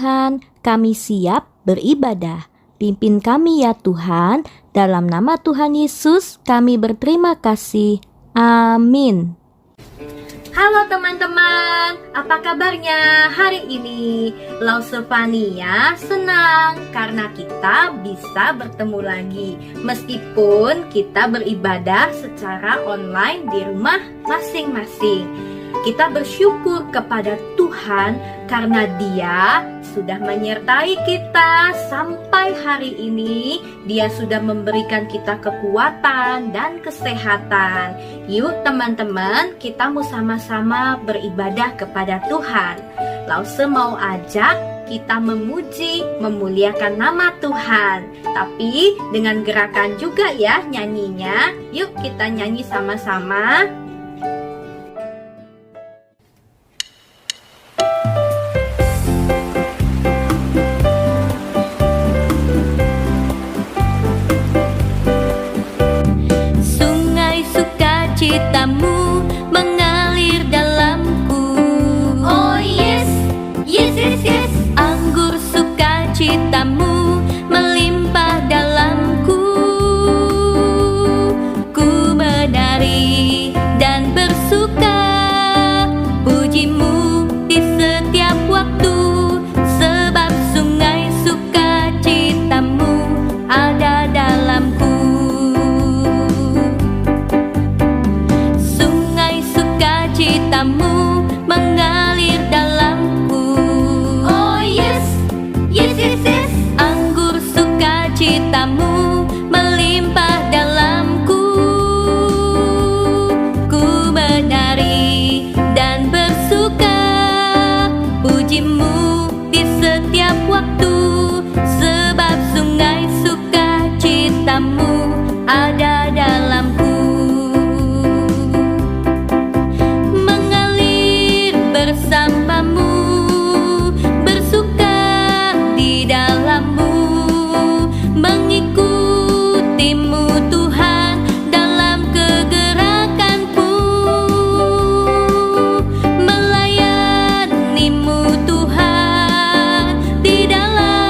Tuhan, kami siap beribadah. Pimpin kami ya Tuhan, dalam nama Tuhan Yesus kami berterima kasih. Amin. Halo teman-teman, apa kabarnya hari ini? Lausefania senang karena kita bisa bertemu lagi meskipun kita beribadah secara online di rumah masing-masing. Kita bersyukur kepada Tuhan karena Dia sudah menyertai kita sampai hari ini. Dia sudah memberikan kita kekuatan dan kesehatan. Yuk teman-teman, kita mau sama-sama beribadah kepada Tuhan. Lause mau ajak kita memuji, memuliakan nama Tuhan. Tapi dengan gerakan juga ya nyanyinya. Yuk kita nyanyi sama-sama. Citamu mengalir dalamku. Oh yes, yes, yes, yes. Anggur sukacitamu melimpah dalamku. Ku menari dan bersuka, pujimu di setiap waktu, sebab sungai sukacitamu ada dalamku. Citamu mengalir dalamku. Oh yes, yes, yes, yes. Anggur sukacitamu melimpah dalamku. Ku menari dan bersuka, pujimu di setiap waktu, sebab sungai sukacitamu ada dalamku. Bersamamu, bersuka di dalammu, mengikutimu Tuhan dalam kegerakanku, melayanimu Tuhan di dalam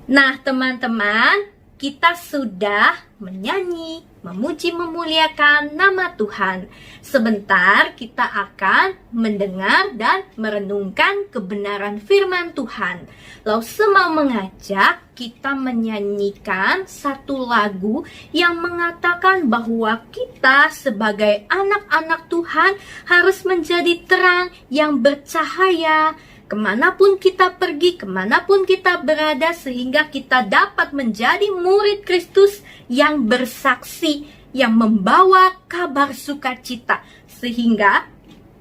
Nah, teman-teman, kita sudah menyanyi, memuji, memuliakan nama Tuhan. Sebentar kita akan mendengar dan merenungkan kebenaran firman Tuhan. Lause mau mengajak kita menyanyikan satu lagu yang mengatakan bahwa kita sebagai anak-anak Tuhan harus menjadi terang yang bercahaya kemanapun kita pergi, kemanapun kita berada, sehingga kita dapat menjadi murid Kristus yang bersaksi, yang membawa kabar sukacita, sehingga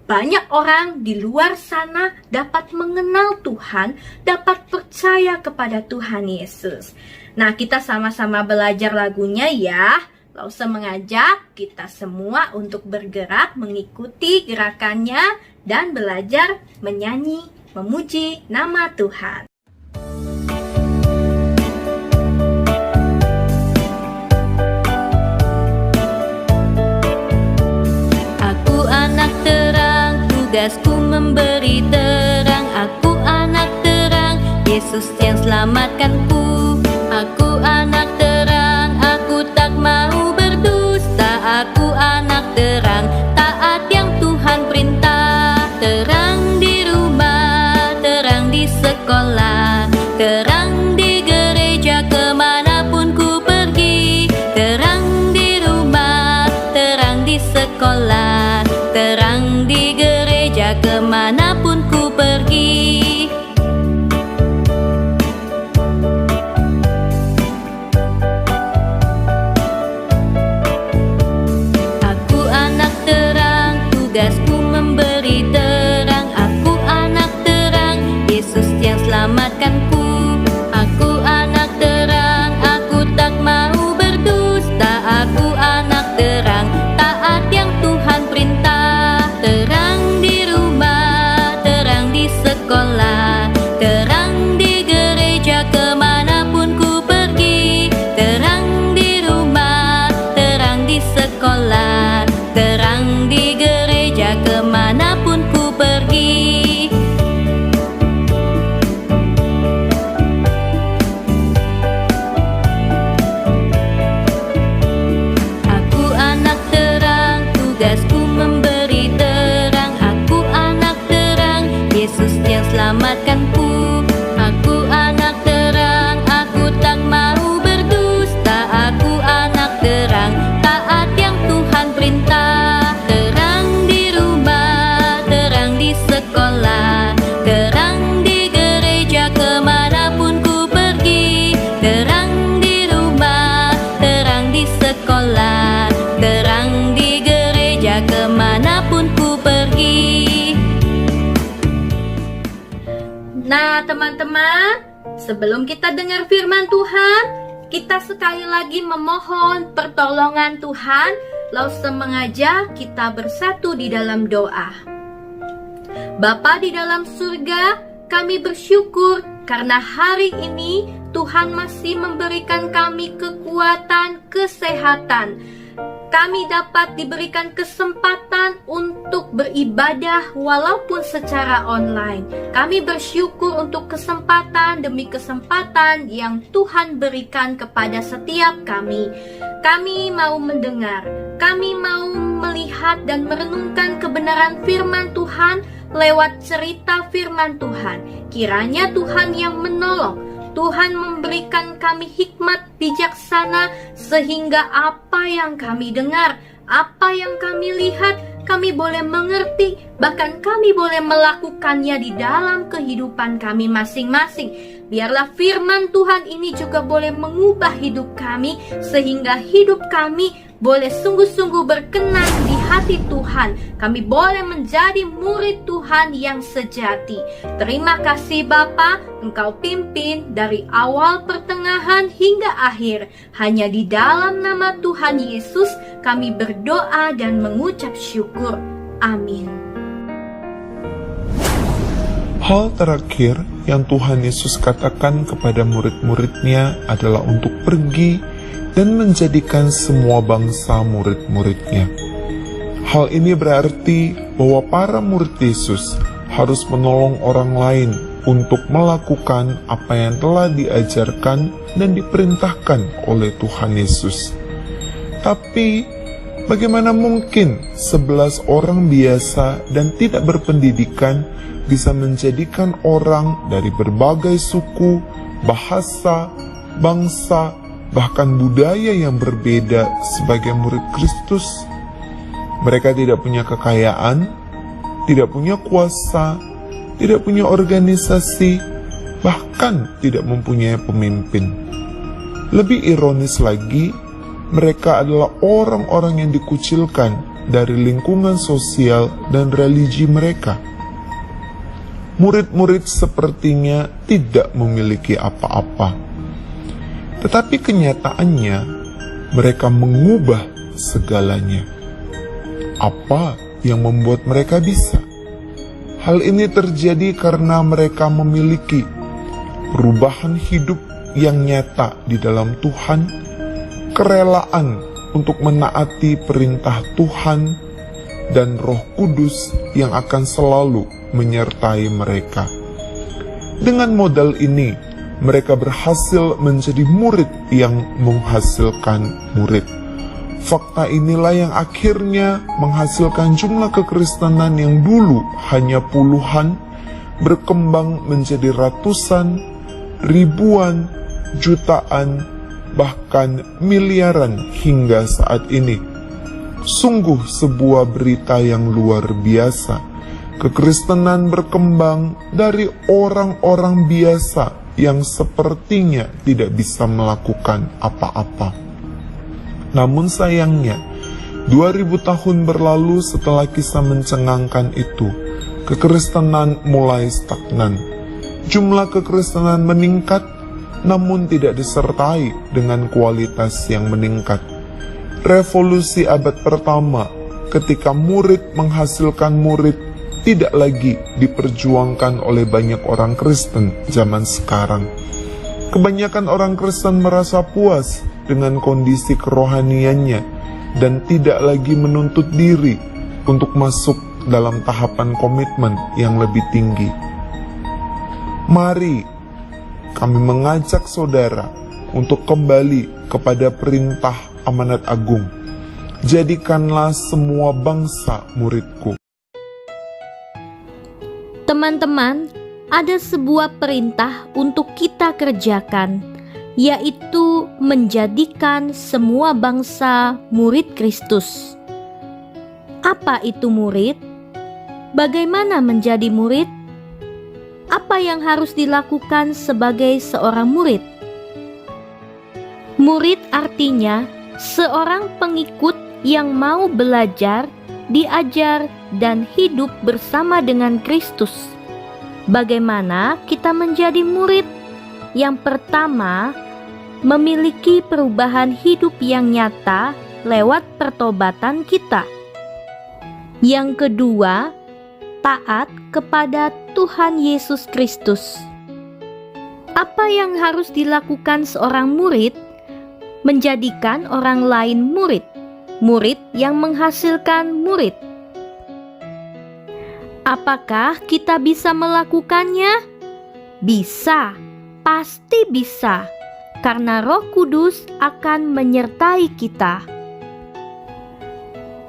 banyak orang di luar sana dapat mengenal Tuhan, dapat percaya kepada Tuhan Yesus. Nah, kita sama-sama belajar lagunya ya. Lause mengajak kita semua untuk bergerak mengikuti gerakannya dan belajar menyanyi, memuji nama Tuhan. Aku anak terang, tugasku memberi terang. Aku anak terang, Yesus yang selamatkanku. Aku anak terang, aku tak mau berdusta. Aku anak terang, taat yang Tuhan perintah. Terang di rumah, terang di sekolah, terang di gereja kemanapun ku pergi. Terang di rumah, terang di sekolah, terang di gereja kemanapun ku pergi. Aku anak terang, tugasku memberi terang. Aku anak terang, Yesus yang selamatkanku. Aku anak terang, aku tak mau berdusta. Aku anak terang, taat yang Tuhan perintah. Terang di rumah, terang di sekolah, terang di gereja kemanapun ku pergi. Terang di rumah, terang di sekolah, terang di gereja kemanapun ku pergi. Aku anak terang, tugasku memberi terang. Aku anak terang, Yesus yang selamatkanku. Aku anak terang, aku tak mau berdusta. Aku anak terang, taat yang Tuhan perintah. Terang di rumah, terang di sekolah, terang di gereja kemanapun ku pergi. Terang di rumah, terang di sekolah, terang di gereja kemanapun ku pergi. Nah, teman-teman, sebelum kita dengar firman Tuhan, kita sekali lagi memohon pertolongan Tuhan. Lause mengajak kita bersatu di dalam doa. Bapa di dalam surga, kami bersyukur karena hari ini Tuhan masih memberikan kami kekuatan, kesehatan. Kami dapat diberikan kesempatan untuk beribadah walaupun secara online. Kami bersyukur untuk kesempatan demi kesempatan yang Tuhan berikan kepada setiap kami. Kami mau mendengar, kami mau melihat dan merenungkan kebenaran firman Tuhan lewat cerita firman Tuhan. Kiranya Tuhan yang menolong, Tuhan memberikan kami hikmat bijaksana sehingga apa yang kami dengar, apa yang kami lihat, kami boleh mengerti, bahkan kami boleh melakukannya di dalam kehidupan kami masing-masing. Biarlah firman Tuhan ini juga boleh mengubah hidup kami sehingga hidup kami boleh sungguh-sungguh berkenan di hati Tuhan. Kami boleh menjadi murid Tuhan yang sejati. Terima kasih Bapa, Engkau pimpin dari awal, pertengahan hingga akhir. Hanya di dalam nama Tuhan Yesus kami berdoa dan mengucap syukur. Amin. Hal terakhir yang Tuhan Yesus katakan kepada murid-muridnya adalah untuk pergi dan menjadikan semua bangsa murid-muridnya. Hal ini berarti bahwa para murid Yesus harus menolong orang lain untuk melakukan apa yang telah diajarkan dan diperintahkan oleh Tuhan Yesus. Tapi, bagaimana mungkin 11 orang biasa dan tidak berpendidikan bisa menjadikan orang dari berbagai suku, bahasa, bangsa, bahkan budaya yang berbeda sebagai murid Kristus? Mereka tidak punya kekayaan, tidak punya kuasa, tidak punya organisasi, bahkan tidak mempunyai pemimpin. Lebih ironis lagi, mereka adalah orang-orang yang dikucilkan dari lingkungan sosial dan religi mereka. Murid-murid sepertinya tidak memiliki apa-apa. Tetapi kenyataannya, mereka mengubah segalanya. Apa yang membuat mereka bisa? Hal ini terjadi karena mereka memiliki perubahan hidup yang nyata di dalam Tuhan, kerelaan untuk menaati perintah Tuhan, dan Roh Kudus yang akan selalu menyertai mereka. Dengan modal ini, mereka berhasil menjadi murid yang menghasilkan murid. Fakta inilah yang akhirnya menghasilkan jumlah kekristenan yang dulu hanya puluhan, berkembang menjadi ratusan, ribuan, jutaan, bahkan miliaran hingga saat ini. Sungguh sebuah berita yang luar biasa. Kekristenan berkembang dari orang-orang biasa yang sepertinya tidak bisa melakukan apa-apa. Namun sayangnya, 2000 tahun berlalu setelah kisah mencengangkan itu, kekristenan mulai stagnan. Jumlah kekristenan meningkat, namun tidak disertai dengan kualitas yang meningkat. Revolusi abad pertama, ketika murid menghasilkan murid, tidak lagi diperjuangkan oleh banyak orang Kristen zaman sekarang. Kebanyakan orang Kristen merasa puas dengan kondisi kerohaniannya dan tidak lagi menuntut diri untuk masuk dalam tahapan komitmen yang lebih tinggi. Mari kami mengajak saudara untuk kembali kepada perintah amanat agung. Jadikanlah semua bangsa muridku. Teman-teman, ada sebuah perintah untuk kita kerjakan, yaitu menjadikan semua bangsa murid Kristus. Apa itu murid? Bagaimana menjadi murid? Apa yang harus dilakukan sebagai seorang murid? Murid artinya seorang pengikut yang mau belajar, diajar, dan hidup bersama dengan Kristus. Bagaimana kita menjadi murid? Yang pertama, memiliki perubahan hidup yang nyata lewat pertobatan kita. Yang kedua, taat kepada Tuhan Yesus Kristus. Apa yang harus dilakukan seorang murid? Menjadikan orang lain murid, murid yang menghasilkan murid. Apakah kita bisa melakukannya? Bisa, pasti bisa, karena Roh Kudus akan menyertai kita.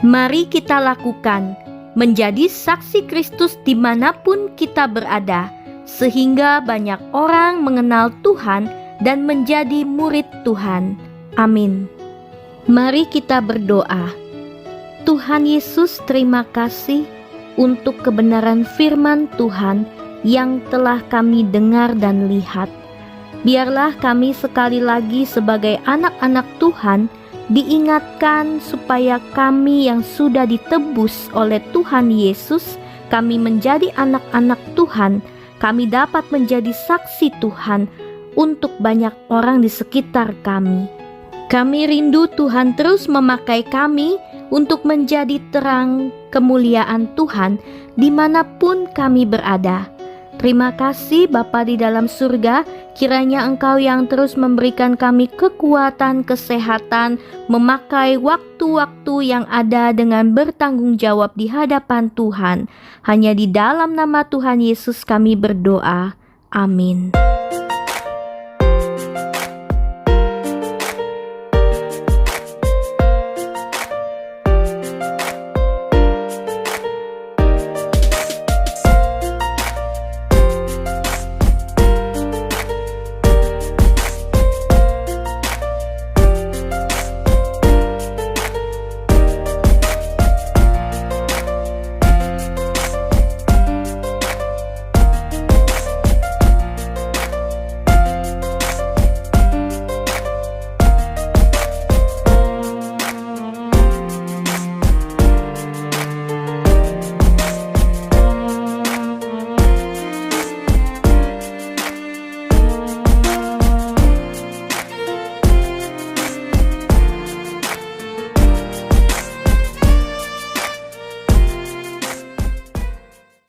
Mari kita lakukan, menjadi saksi Kristus dimanapun kita berada, sehingga banyak orang mengenal Tuhan dan menjadi murid Tuhan. Amin. Mari kita berdoa. Tuhan Yesus, terima kasih untuk kebenaran firman Tuhan yang telah kami dengar dan lihat. Biarlah kami sekali lagi sebagai anak-anak Tuhan diingatkan supaya kami yang sudah ditebus oleh Tuhan Yesus, kami menjadi anak-anak Tuhan, kami dapat menjadi saksi Tuhan untuk banyak orang di sekitar kami. Kami rindu Tuhan terus memakai kami untuk menjadi terang kemuliaan Tuhan dimanapun kami berada. Terima kasih Bapa di dalam surga, kiranya Engkau yang terus memberikan kami kekuatan, kesehatan, memakai waktu-waktu yang ada dengan bertanggung jawab di hadapan Tuhan. Hanya di dalam nama Tuhan Yesus kami berdoa. Amin.